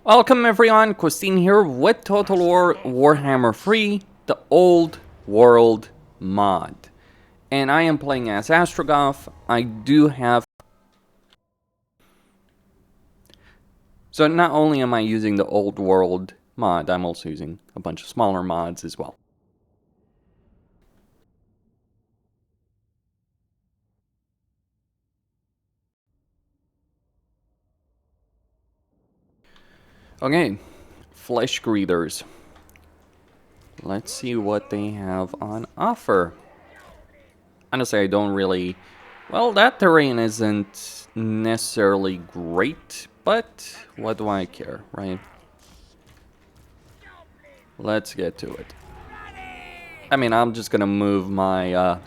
Welcome everyone, Christine here with Total War Warhammer 3, the Old World mod. And I am playing as Astragoth. I do have... So not only am I using the Old World mod, I'm also using a bunch of smaller mods as well. Okay, Flesh Greeters. Let's see what they have on offer. Honestly, I don't really... Well, that terrain isn't necessarily great, but what do I care, right? Let's get to it. I mean, I'm just gonna move my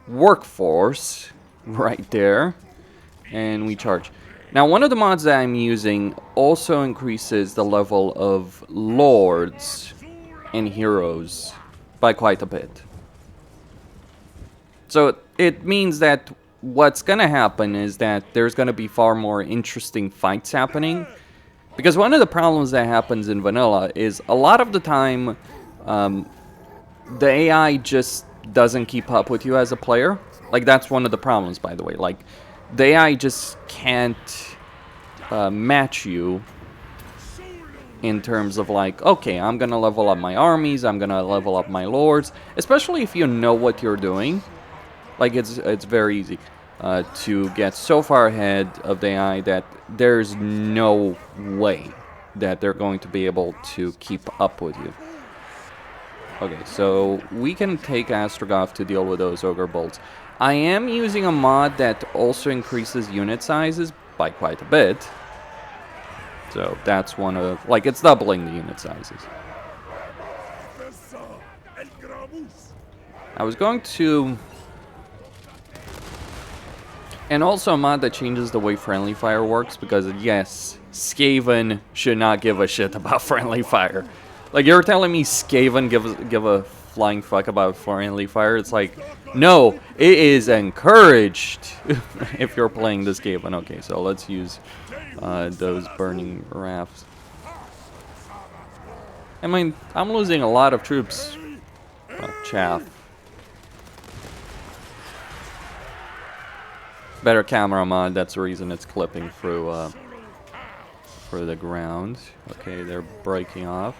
workforce right there, and we charge. Now, one of the mods that I'm using also increases the level of lords and heroes by quite a bit. So it means that what's gonna happen is that there's gonna be far more interesting fights happening. Because one of the problems that happens in vanilla is a lot of the time the AI just doesn't keep up with you as a player. Like, that's one of the problems, by the way. Like, the AI just can't match you in terms of like, okay, I'm gonna level up my armies, I'm gonna level up my lords, especially if you know what you're doing. Like, it's very easy to get so far ahead of the AI that there's no way that they're going to be able to keep up with you. Okay, so we can take Astragoth to deal with those ogre bolts. I am using a mod that also increases unit sizes by quite a bit. So that's one of, like, it's doubling the unit sizes. I was going to... And also a mod that changes the way friendly fire works, because yes, Skaven should not give a shit about friendly fire. Like, you're telling me Skaven give a flying fuck about friendly fire? It's like, no, it is encouraged if you're playing this Skaven. Okay, so let's use those burning rafts. I mean, I'm losing a lot of troops. Well, chaff. Better camera mod, that's the reason it's clipping through the ground. Okay, they're breaking off.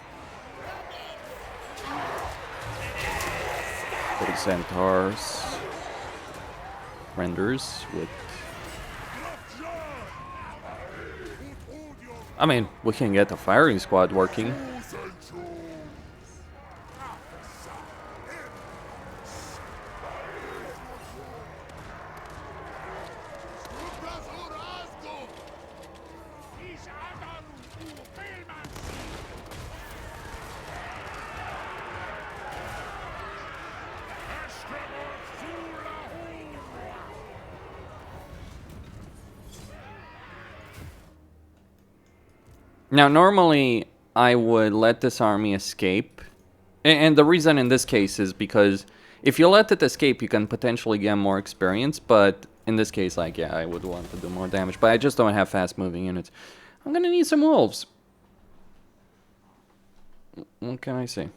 Big centaurs. Renders with... I mean, we can get the firing squad working. Now, normally, I would let this army escape. And the reason in this case is because if you let it escape, you can potentially get more experience. But in this case, like, yeah, I would want to do more damage. But I just don't have fast-moving units. I'm going to need some wolves. What can I say?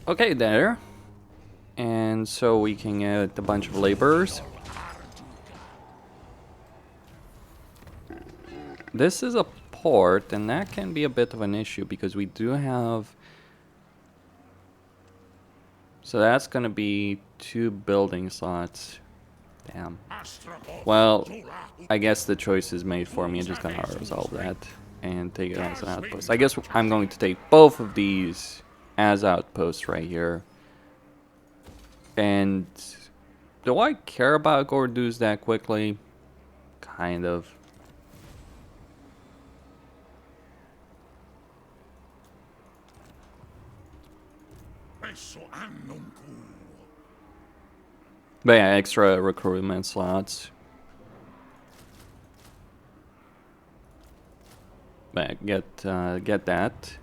Okay, there. And so we can get a bunch of laborers. This is a port, and that can be a bit of an issue because we do have... So that's going to be 2 building slots. Damn. Well, I guess the choice is made for me. I'm just going to resolve that and take it as an outpost. I guess I'm going to take both of these as outposts right here. And do I care about Gordoos that quickly? kind of. But yeah, extra recruitment slots. But get that.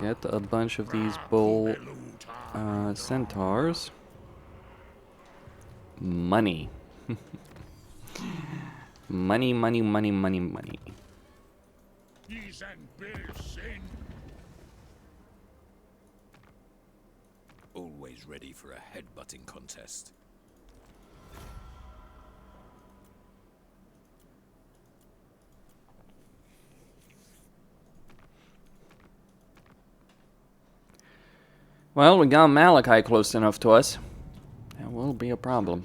Get a bunch of these bull centaurs. Money. Money, money, money, money, money. Always ready for a headbutting contest. Well, we got Malachi close enough to us. That will be a problem.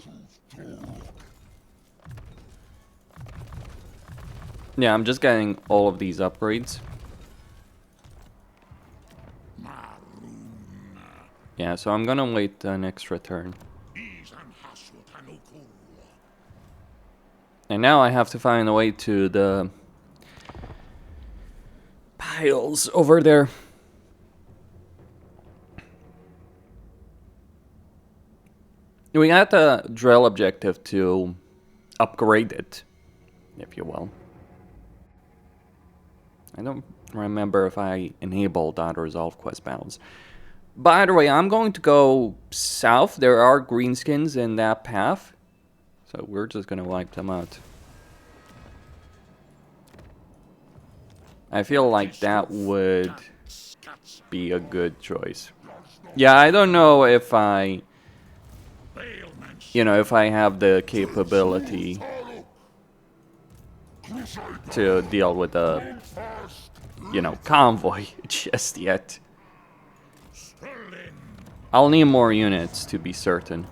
Yeah, I'm just getting all of these upgrades. Yeah, so I'm gonna wait an extra turn. And now I have to find a way to the piles over there. We got the drill objective to upgrade it, if you will. I don't remember if I enabled auto-resolve quest battles. By the way, I'm going to go south. There are greenskins in that path. So we're just going to wipe them out. I feel like that would be a good choice. Yeah, I don't know if I... You know, if I have the capability to deal with a, you know, convoy just yet. I'll need more units to be certain.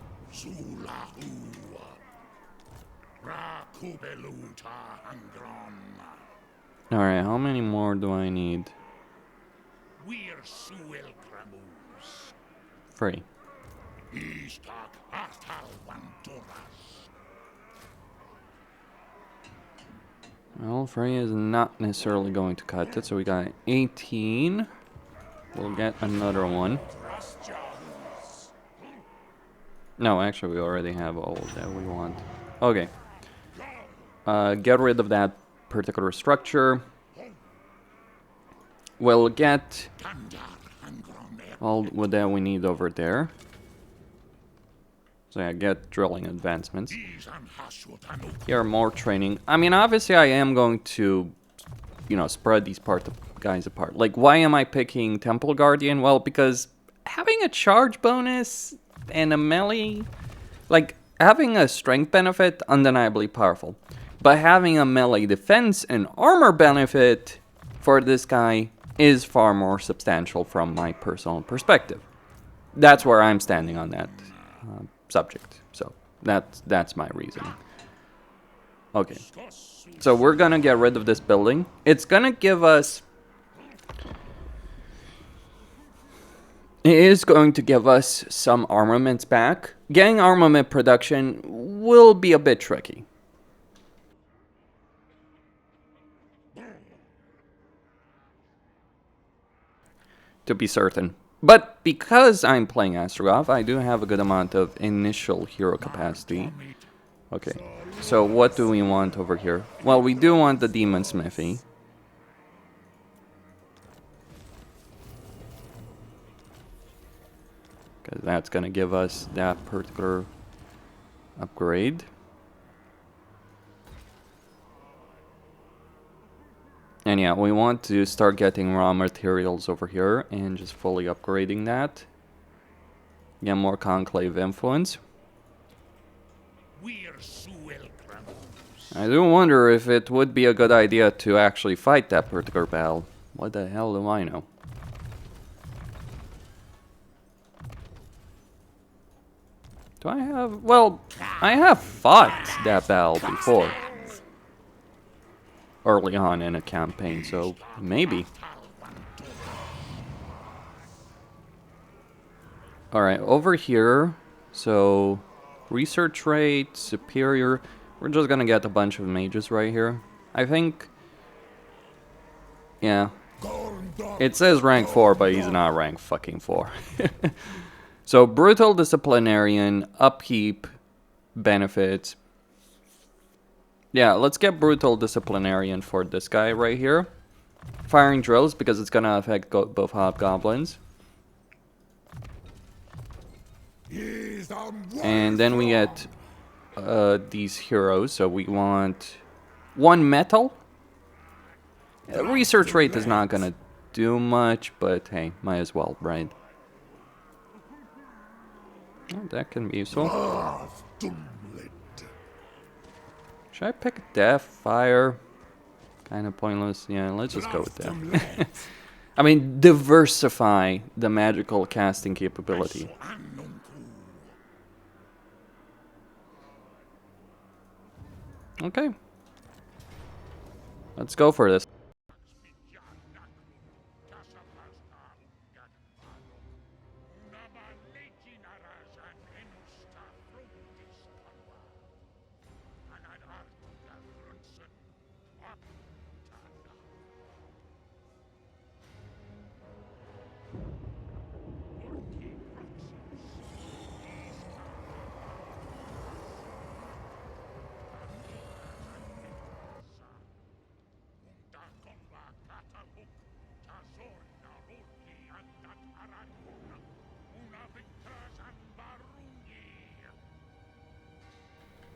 Alright, how many more do I need? 3. Well, 3 is not necessarily going to cut it, so we got 18. We'll get another one. No, actually, we already have all that we want. Okay. Get rid of that particular structure. We'll get all that we need over there. So yeah, get drilling advancements. Here, more training. I mean, obviously I am going to, you know, spread these guys apart. Like, why am I picking Temple Guardian? Well, because having a charge bonus and a melee... Like, having a strength benefit, undeniably powerful. But having a melee defense and armor benefit for this guy is far more substantial from my personal perspective. That's where I'm standing on that subject. So that's my reasoning. Okay. So we're gonna get rid of this building. It's gonna give us... It is going to give us some armaments back. Getting armament production will be a bit tricky. To be certain. But because I'm playing Astragoth, I do have a good amount of initial hero capacity. Okay, so what do we want over here? Well, we do want the Demon Smithy. Because that's going to give us that particular upgrade. And yeah, we want to start getting raw materials over here and just fully upgrading that. Get more conclave influence. I do wonder if it would be a good idea to actually fight that particular battle. What the hell do I know? Do I have... Well, I have fought that battle before. Early on in a campaign, so maybe. Alright, over here, so research rate, superior. We're just gonna get a bunch of mages right here. I think... Yeah. It says rank 4, but he's not rank fucking 4. So, Brutal Disciplinarian, Upkeep, Benefits. Yeah, let's get Brutal Disciplinarian for this guy right here. Firing Drills, because it's gonna affect both Hobgoblins. And then we get these heroes, so we want 1 metal. Research rate is not gonna do much, but hey, might as well, right? Oh, that can be useful. Should I pick Death, Fire? Kind of pointless. Yeah, let's just go with that. I mean, diversify the magical casting capability. Okay. Let's go for this.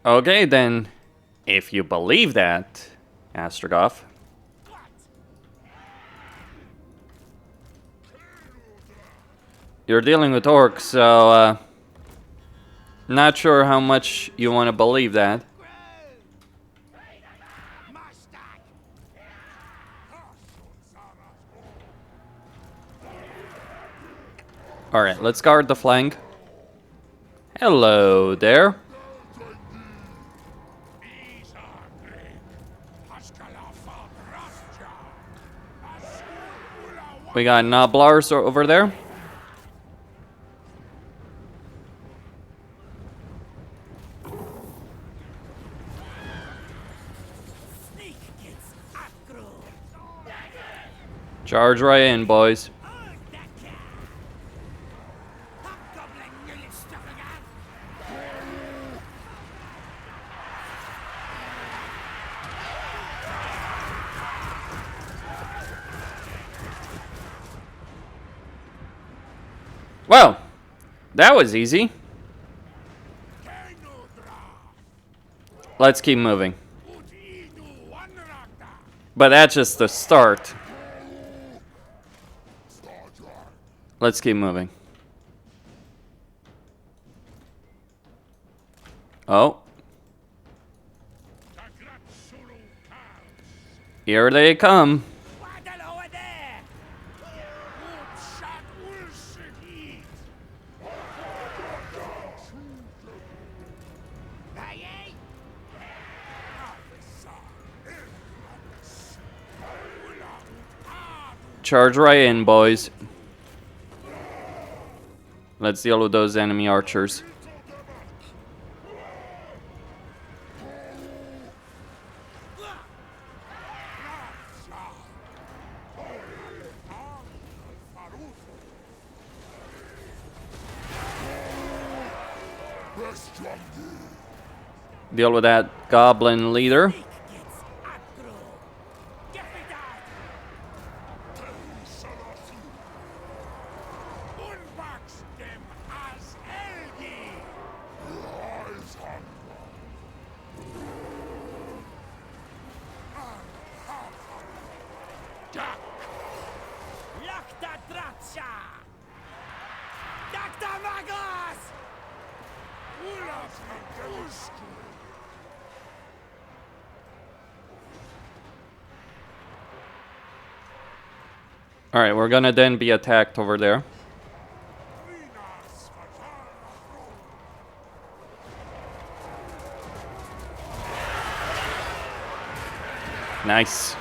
Okay, then, if you believe that, Astragoth. You're dealing with orcs, so, not sure how much you want to believe that. Alright, let's guard the flank. Hello there. We got Noblars over there. Charge right in, boys. Well, that was easy. Let's keep moving. But that's just the start. Let's keep moving. Oh. Here they come. Charge right in, boys. Let's deal with those enemy archers. Deal with that goblin leader. Alright, we're gonna then be attacked over there. Nice.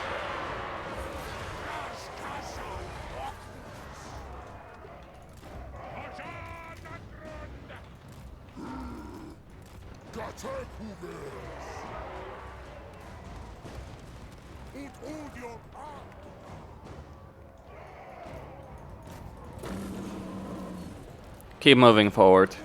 Keep moving forward.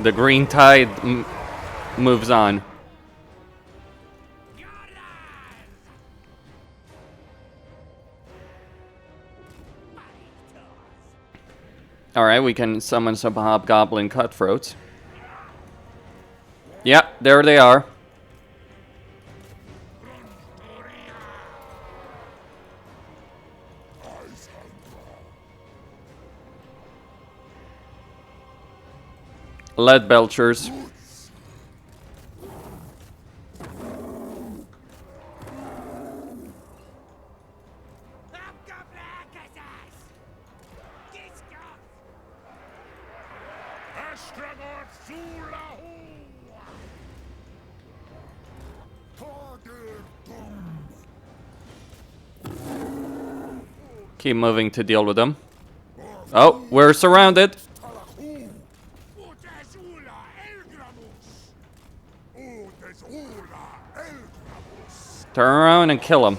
The green tide moves on. Alright, we can summon some hobgoblin cutthroats. Yeah, there they are. Lead belchers. Keep moving to deal with them. Oh, we're surrounded. Turn around and kill him.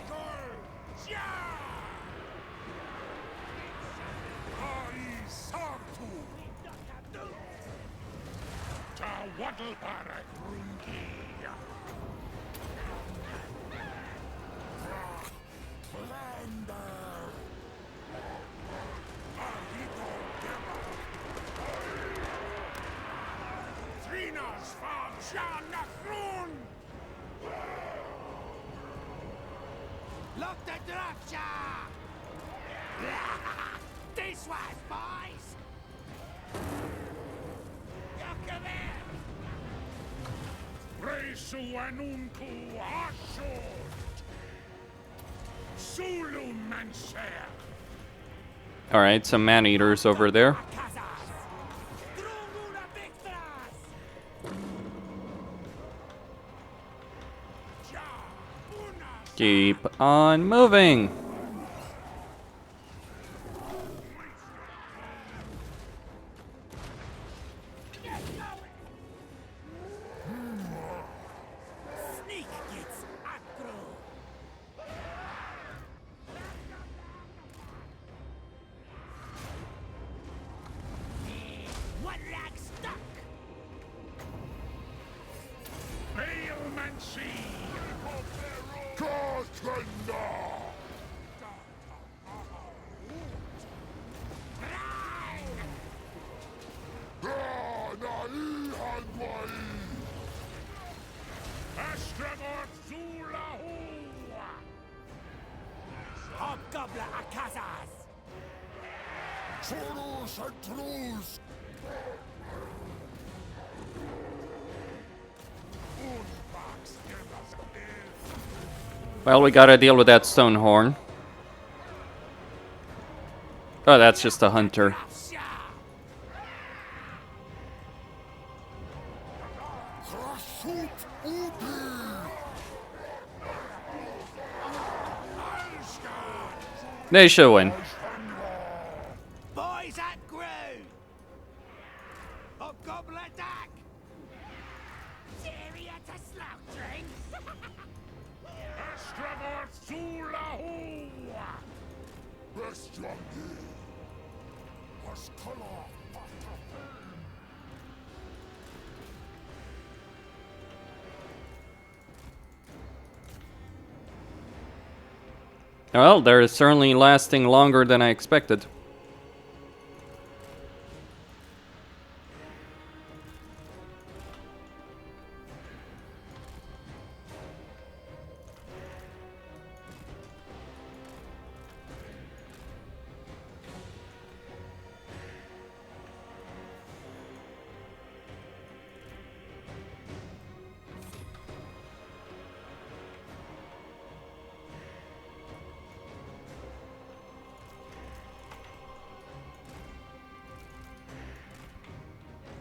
This was boys. Resu anunku ashot. Sulu manser. Alright, some man-eaters over there. Keep on moving. Well, we gotta deal with that stone horn. Oh, that's just a hunter. They should win. Boys at ground. Hobgoblin attack. Syria to slaughtering. Astragoth Ironhand. Well, they're certainly lasting longer than I expected.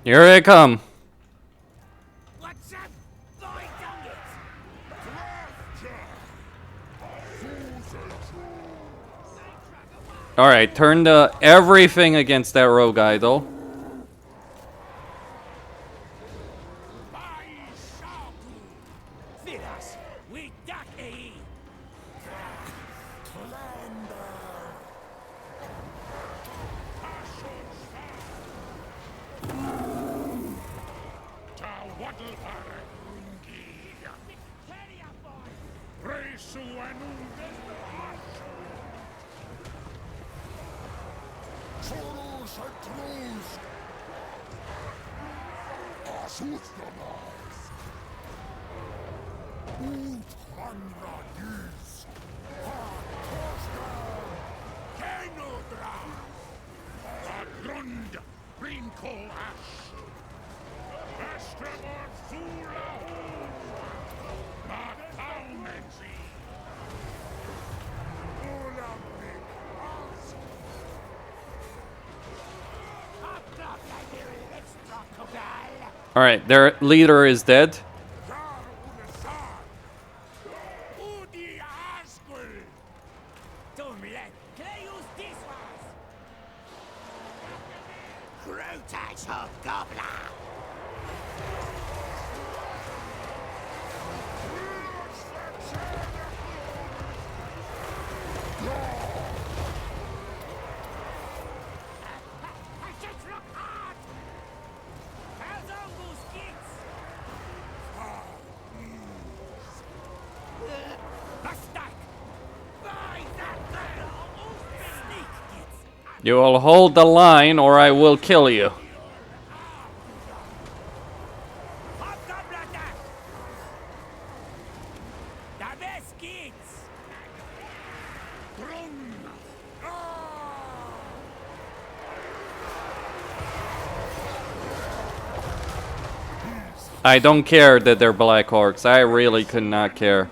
Here they come. What's up, boy dungits? Alright, turn the everything against that rogue idol. Firas, we duck a Alright, their leader is dead. You will hold the line or I will kill you. I don't care that they're Black Orcs. I really could not care.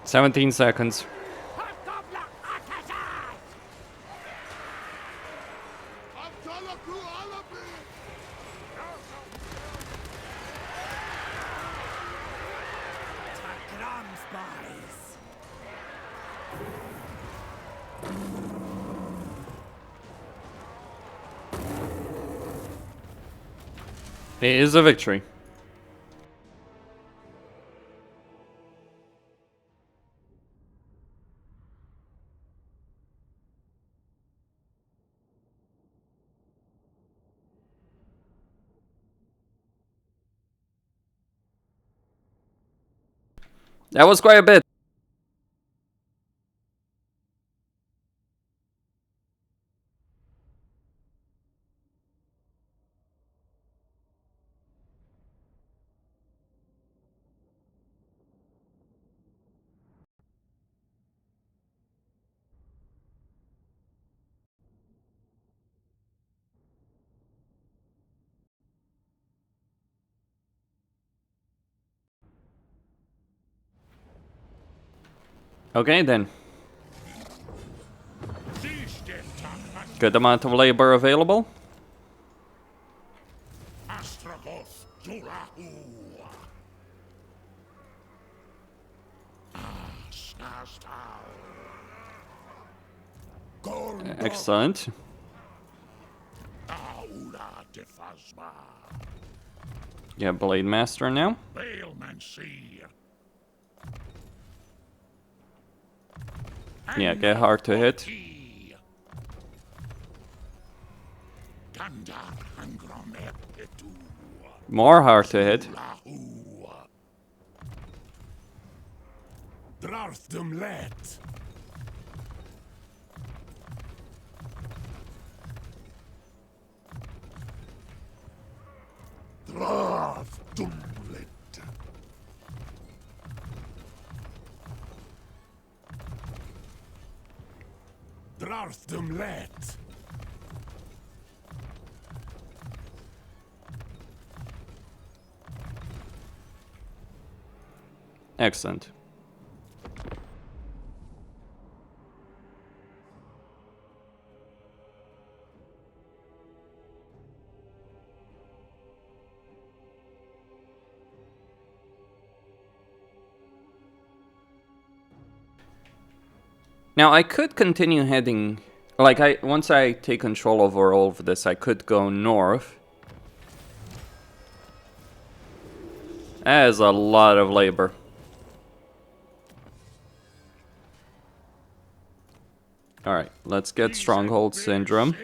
"17 seconds. It is a victory. That was quite a bit. Okay then. Good amount of labor available. Excellent. Yeah, Blade Master now. Yeah, get hard to hit. More hard to hit. Excellent. Now I could continue heading, like once I take control over all of this, I could go north. That is a lot of labor. Alright, let's get Stronghold Syndrome.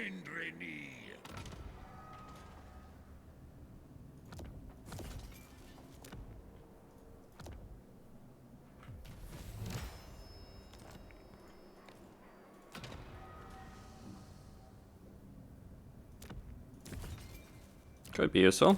Could be useful.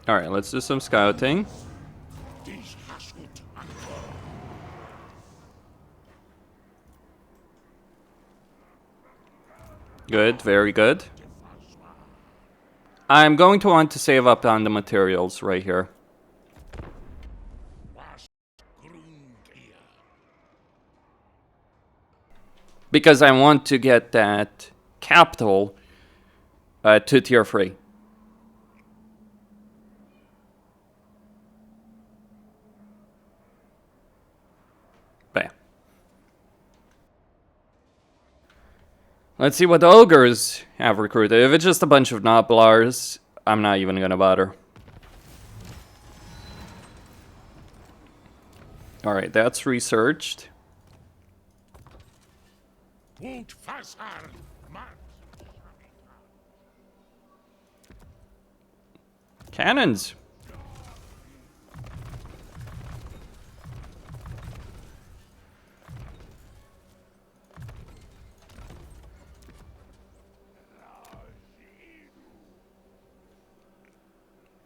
Alright, let's do some scouting. Good, very good. I'm going to want to save up on the materials right here. Because I want to get that capital to tier 3. Bam. Let's see what the ogres have recruited. If it's just a bunch of Noblars, I'm not even gonna bother. Alright, that's researched. Cannons!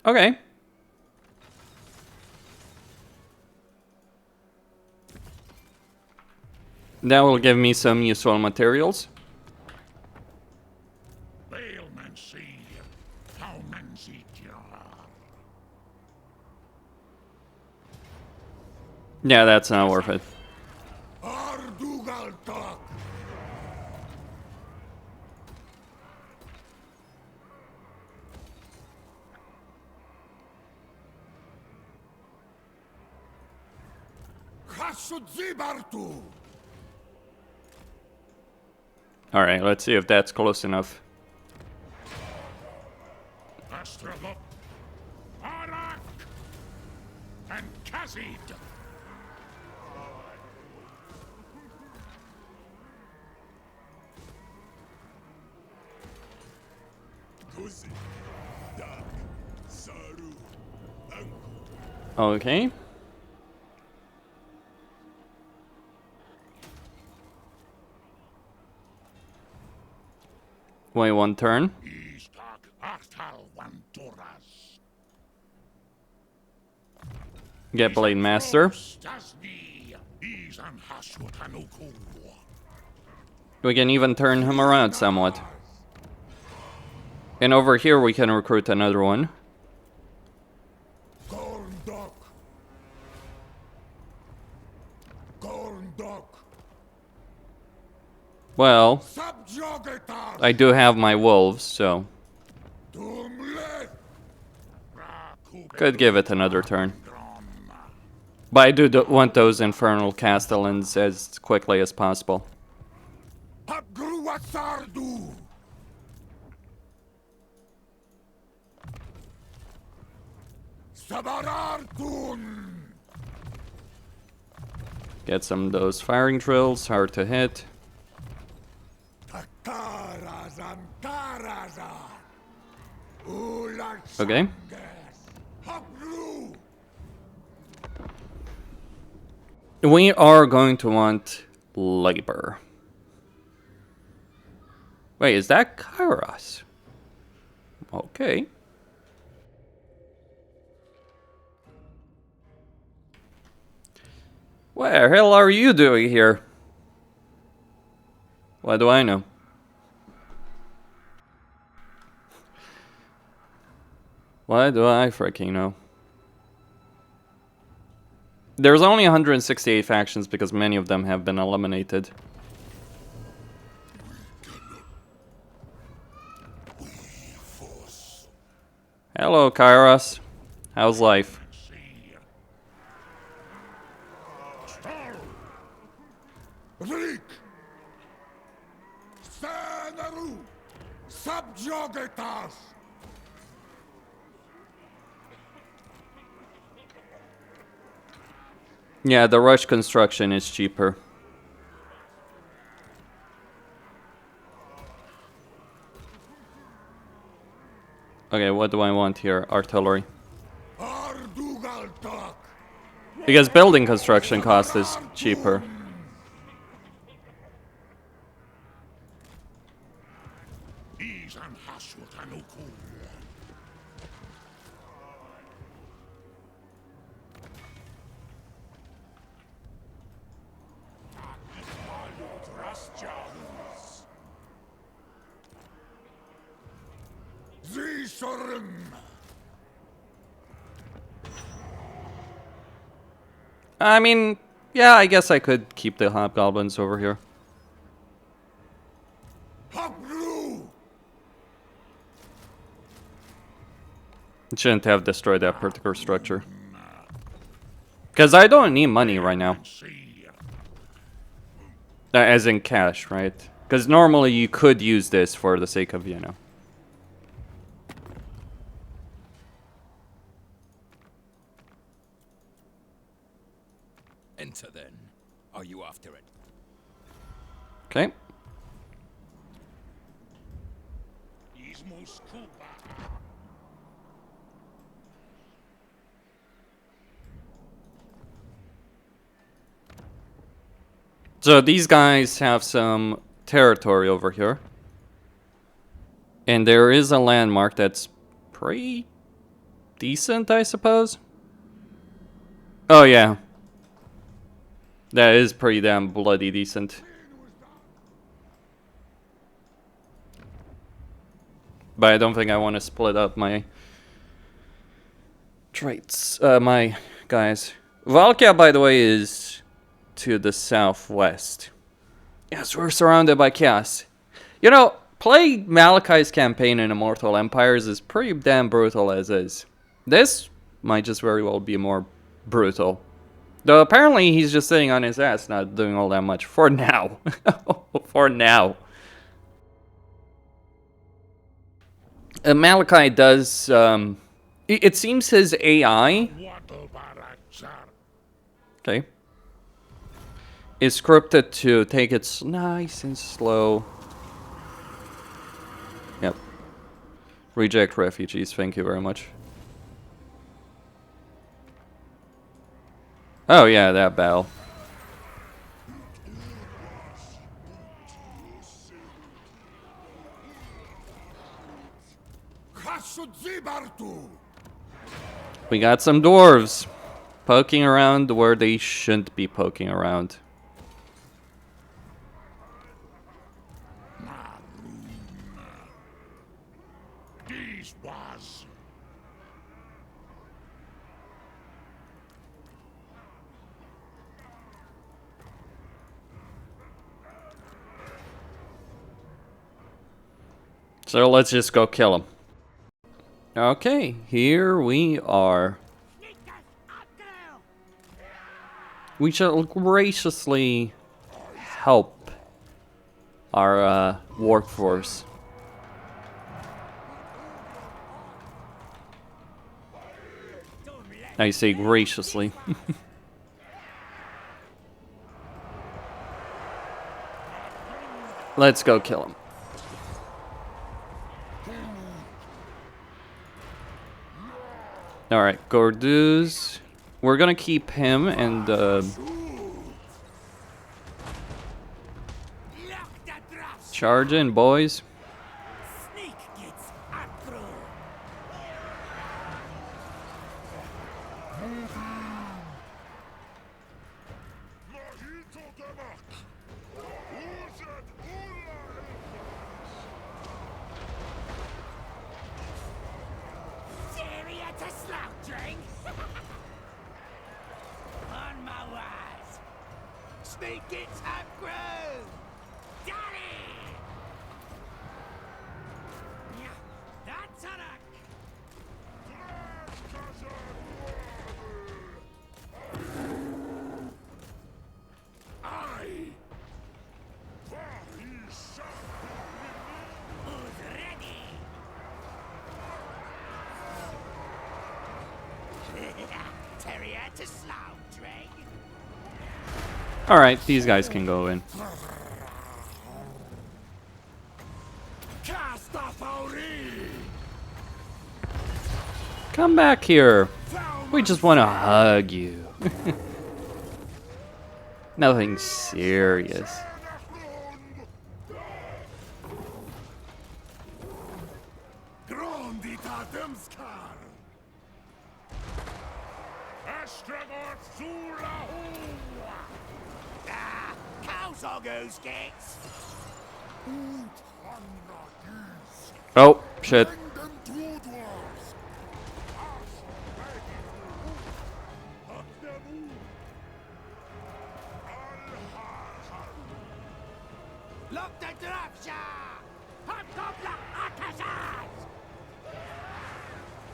Okay. That will give me some useful materials. Yeah, that's not worth it. Alright, let's see if that's close enough. Astragoth Ironhand and Kazid. Okay. Wait one turn. Get Blade Master. We can even turn him around somewhat. And over here we can recruit another one. Well, I do have my wolves, so could give it another turn. But I do want those infernal castellans as quickly as possible. Get some of those firing drills, hard to hit. Okay. We are going to want labor. Wait, is that Kairos? Okay. What the hell are you doing here? What do I know? What do I freaking know? There's only 168 factions because many of them have been eliminated. Hello, Kairos. How's life? Yeah, the rush construction is cheaper. Okay, what do I want here? Artillery. Because building construction cost is cheaper. I mean, yeah, I guess I could keep the hobgoblins over here. Shouldn't have destroyed that particular structure. Because I don't need money right now. As in cash, right? Because normally you could use this for the sake of, you know. Enter then. Are you after it? Okay. So these guys have some territory over here. And there is a landmark that's pretty decent, I suppose. Oh yeah. That is pretty damn bloody decent. But I don't think I want to split up my traits, my guys. Valkia, by the way, is to the southwest. Yes, we're surrounded by chaos. You know, play Malachi's campaign in Immortal Empires is pretty damn brutal as is. This might just very well be more brutal. Though apparently he's just sitting on his ass, not doing all that much. For now. For now. Malachi does, it seems his AI, okay, is scripted to take it nice and slow. Yep. Reject refugees, thank you very much. Oh yeah, that battle. We got some dwarves poking around where they shouldn't be poking around. These was. So let's just go kill him. Okay, here we are. We shall graciously help our workforce. I say graciously. Let's go kill him. Alright, Gordouz. We're gonna keep him and charge in, boys. Sneak gets aggro. Syria to slaughtering. On my wise. Sneak gets aggro. Daddy! Yeah, that's an who's ready? Terrier to slaughtering. Alright, these guys can go in. Come back here. We just want to hug you. Nothing serious. Cows gets. Oh, shit. Look the drapsha! Hobgobla Akashas!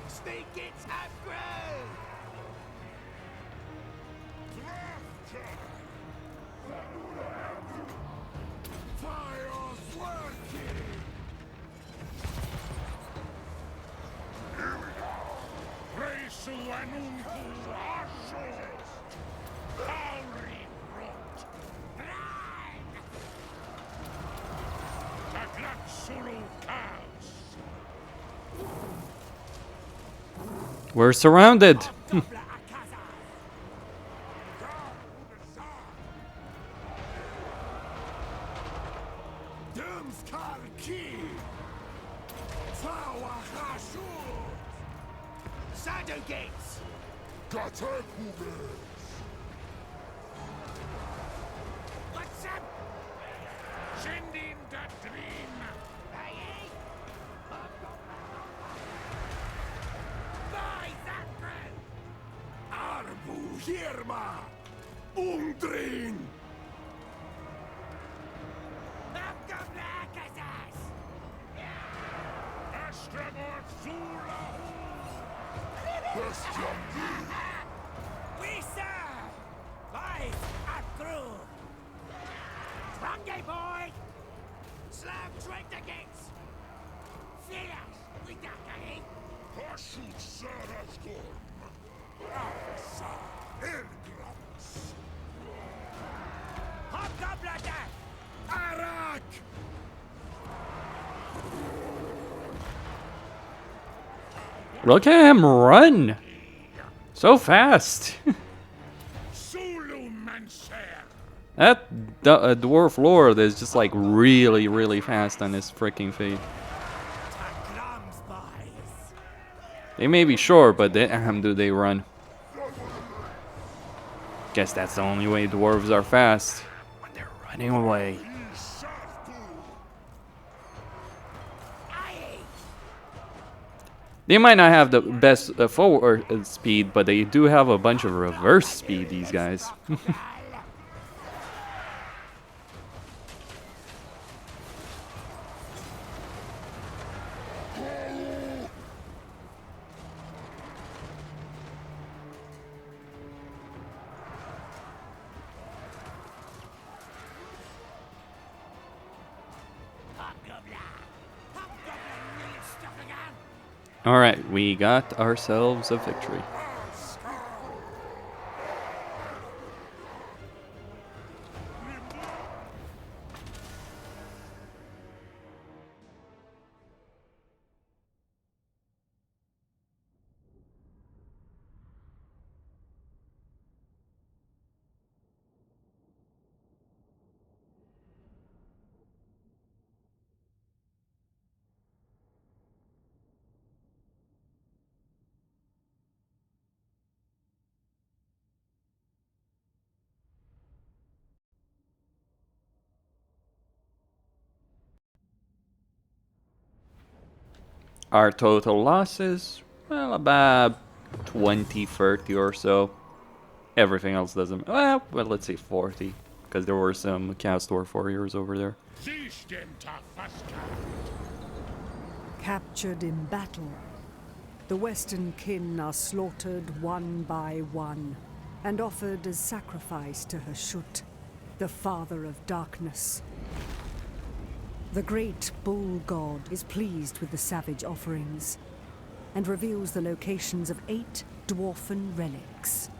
Sneak gets aggro! Fire's working! Reisu anunku ashos. Auri rot. Sulu cows. We're surrounded. Shadow gates. What's up? Sending that dream. Hey, by that man. Arbu Hirma. Undrin. Astragoth Zula. We serve! Boys, at crew! Strong boy! Slab trade the gates! Phillip, we got Hashut Sarasgorm. Alsa Elgrams. Hobgoblin! Arak! Look at him run. So fast. Zulu Manser. That dwarf lord is just like really, really fast on his freaking feet. Grams, boys! They may be short, but damn do they run. Guess that's the only way dwarves are fast. When they're running away. They might not have the best forward speed, but they do have a bunch of reverse speed, these guys. Alright, we got ourselves a victory. Our total losses, well, about 20, 30 or so. Everything else doesn't, well, let's say 40, because there were some Castor warriors over there. Captured in battle, the Western kin are slaughtered one by one and offered as sacrifice to Hashut, the father of darkness. The great bull god is pleased with the savage offerings and reveals the locations of 8 dwarfen relics.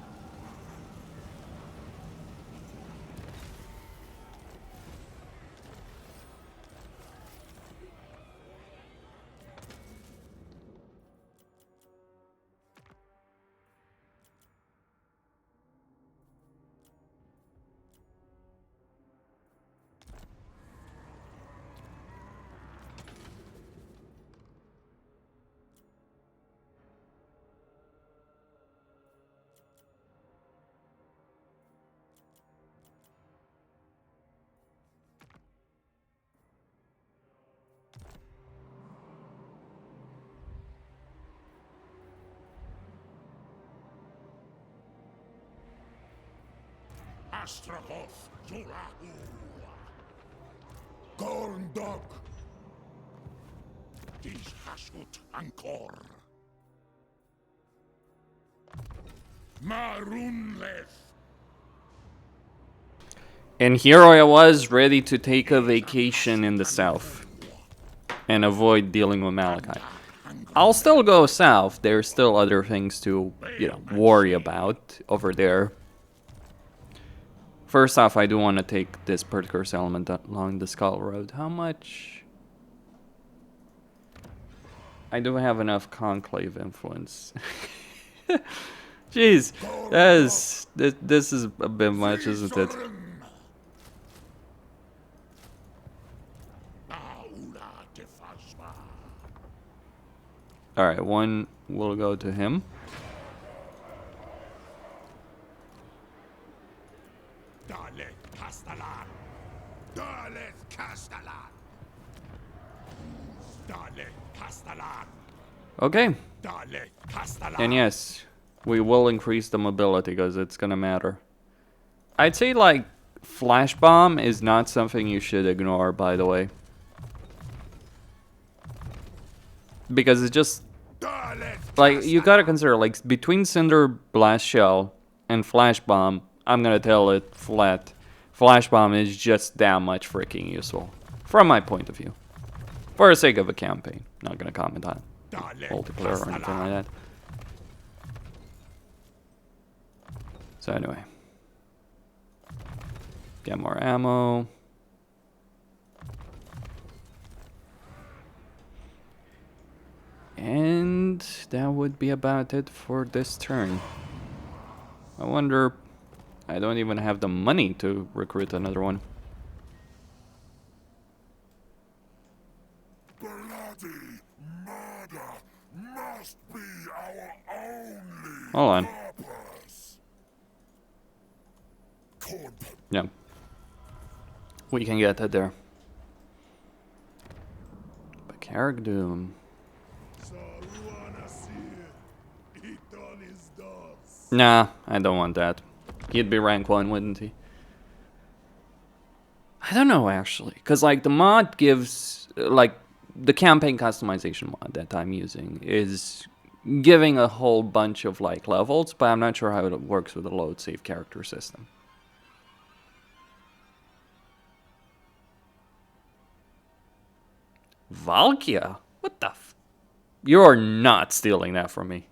Astragoth Ironhand. Konda. Dis Hashut Ankor. Marunleth. And here I was, ready to take a vacation in the south and avoid dealing with Malachi. I'll still go south. There's still other things to, worry about over there. First off, I do want to take this particular settlement along the Skull Road. How much? I do have enough conclave influence. Jeez, this is a bit much, isn't it? Alright, one will go to him. Okay. And yes, we will increase the mobility because it's gonna matter. I'd say like flash bomb is not something you should ignore, by the way. Because it's just like you gotta consider like between Cinder Blast Shell and Flash Bomb, I'm gonna tell it flat. Flash Bomb is just that much freaking useful. From my point of view. For the sake of a campaign. Not gonna comment on multiplayer or anything like that. So anyway. Get more ammo. And that would be about it for this turn. I wonder... I don't even have the money to recruit another one. Bloody murder must be Hold on. Yeah. We can get that there. But Carrick Doom. Nah, I don't want that. He'd be rank 1, wouldn't he? I don't know, actually. Because, like, the mod gives... Like, the campaign customization mod that I'm using is giving a whole bunch of, like, levels, but I'm not sure how it works with the load save character system. Valkia? What the f... You're not stealing that from me.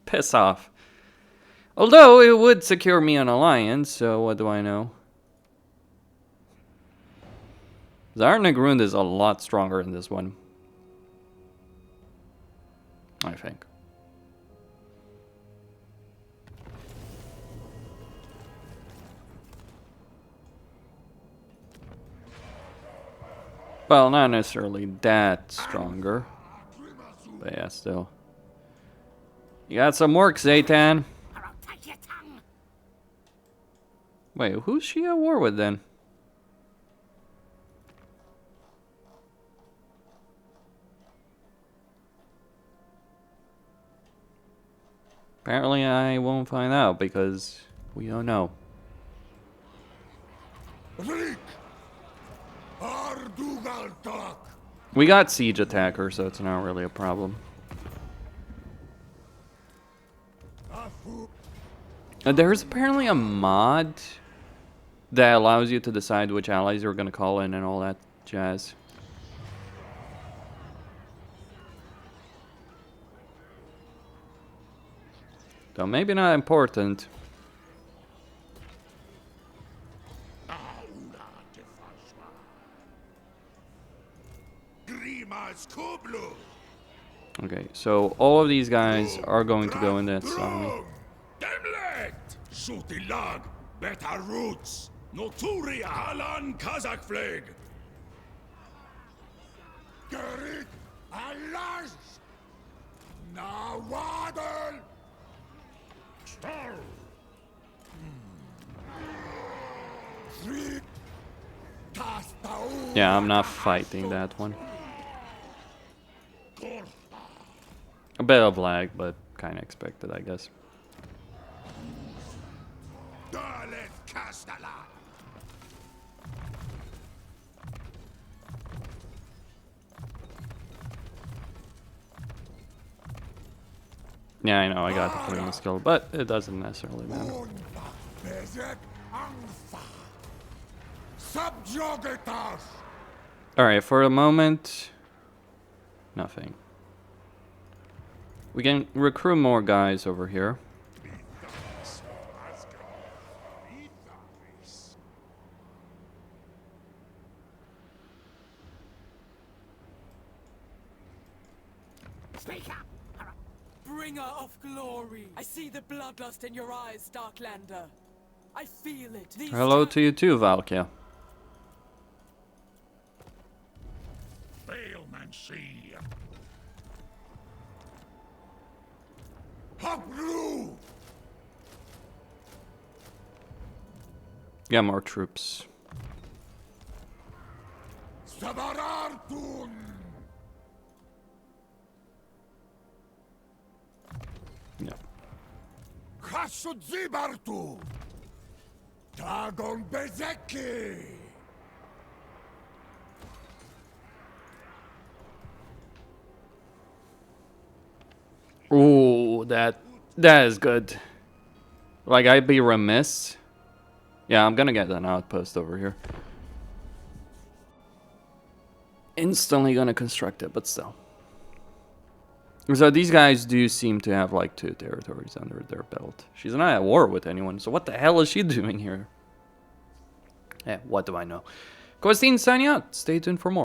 Piss off. Although, it would secure me an alliance, so what do I know? Zarnagrund is a lot stronger in this one. I think. Well, not necessarily that stronger. But yeah, still. You got some work, Zaytan. Wait, who's she at war with then? Apparently I won't find out because we don't know. We got siege attacker, so it's not really a problem. There's apparently a mod that allows you to decide which allies you're going to call in and all that jazz. Though maybe not important. Okay, so all of these guys are going to go in that army. Shutilag, better roots, Noturia, Alan Kazakh flag. Gerik, Alash, Nawadel, Star. Yeah, I'm not fighting that one. A bit of lag, but kind of expected, I guess. Yeah, I know, I got the clearing skill, but it doesn't necessarily matter. Alright, for the moment, nothing. We can recruit more guys over here. Speak up! Bringer of glory. I see the bloodlust in your eyes, Darklander. I feel it. These Hello to you too, Valkia. Failmancy. Hoplu. Yeah, more troops. Sabarartun. Yeah. Khashudzibartu. Dagon Bezeki. Ooh, that is good. Like, I'd be remiss. Yeah, I'm gonna get an outpost over here. Instantly gonna construct it, but still. So these guys do seem to have like 2 territories under their belt. She's not at war with anyone, so what the hell is she doing here? Yeah, what do I know? Costine signing out. Stay tuned for more.